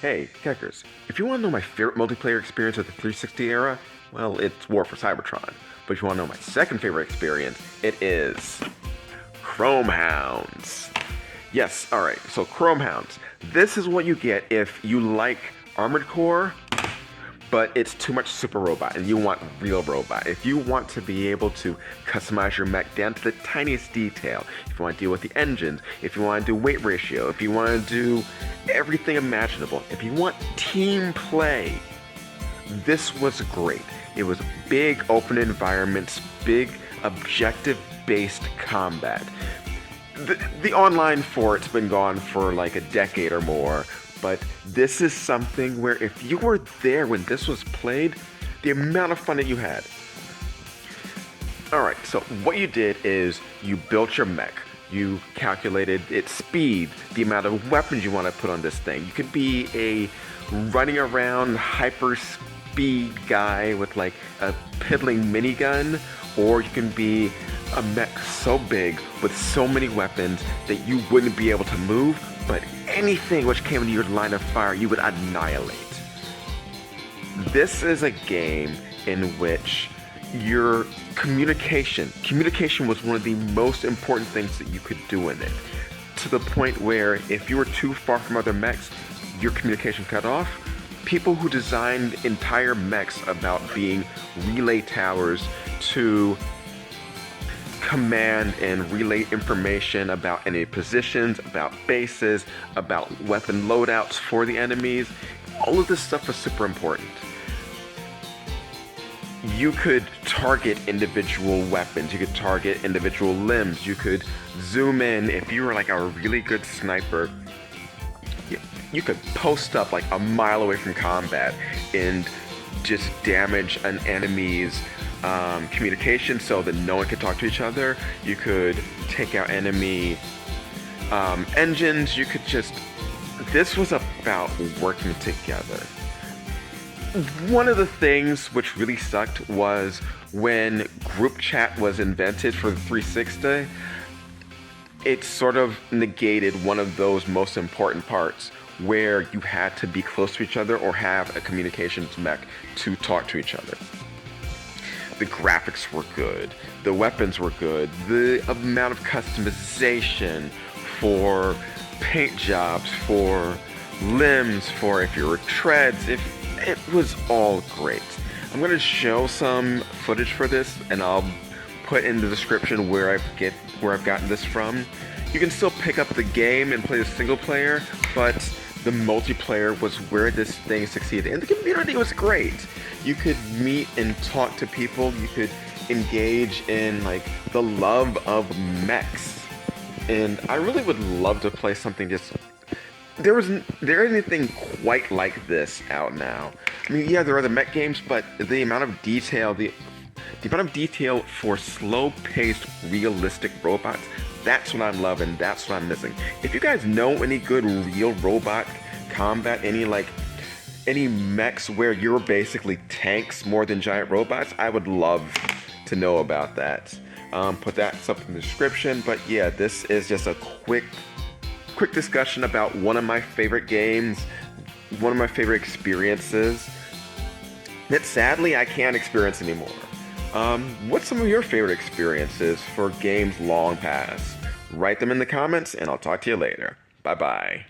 Hey, Keckers, if you want to know my favorite multiplayer experience of the 360 era, well, it's War for Cybertron. But if you want to know my second favorite experience, it is Chrome Hounds. Yes, alright, so Chrome Hounds. This is what you get if you like Armored Core, but it's too much super robot and you want real robot. If you want to be able to customize your mech down to the tiniest detail, if you want to deal with the engines, if you want to do weight ratio, if you want to do everything imaginable, if you want team play, this was great. It was big open environments, big objective-based combat. The online for it's been gone for like a decade or more, but this is something where if you were there when this was played, the amount of fun that you had. Alright, so what you did is you built your mech. You calculated its speed, the amount of weapons you want to put on this thing. You could be a running around hyper speed guy with like a piddling minigun, or you can be a mech so big with so many weapons that you wouldn't be able to move, but anything which came into your line of fire you would annihilate. This is a game in which your communication was one of the most important things that you could do in it, to the point where if you were too far from other mechs, your communication cut off. People who designed entire mechs about being relay towers to command and relay information about enemy positions, about bases, about weapon loadouts for the enemies. All of this stuff was super important. You could target individual weapons, you could target individual limbs, you could zoom in. If you were like a really good sniper, you could post up like a mile away from combat and just damage an enemy's communication so that no one could talk to each other. You could take out enemy engines. You could just... This was about working together. One of the things which really sucked was when group chat was invented for the 360, it sort of negated one of those most important parts where you had to be close to each other or have a communications mech to talk to each other. The graphics were good, the weapons were good, the amount of customization for paint jobs, for limbs, for if you were treads, it was all great. I'm going to show some footage for this and I'll put in the description where I've gotten this from. You can still pick up the game and play the single player, but the multiplayer was where this thing succeeded. And the community was great. You could meet and talk to people. You could engage in like the love of mechs. And I really would love to play something just... There isn't anything quite like this out now. I mean, yeah, there are the mech games, but the amount of detail, the amount of detail for slow-paced, realistic robots, that's what I'm loving, that's what I'm missing. If you guys know any good real robot combat, any mechs where you're basically tanks more than giant robots, I would love to know about that. Put that up in the description, but yeah, this is just a quick discussion about one of my favorite games, one of my favorite experiences that sadly I can't experience anymore. What's some of your favorite experiences for games long past? Write them in the comments and I'll talk to you later. Bye bye.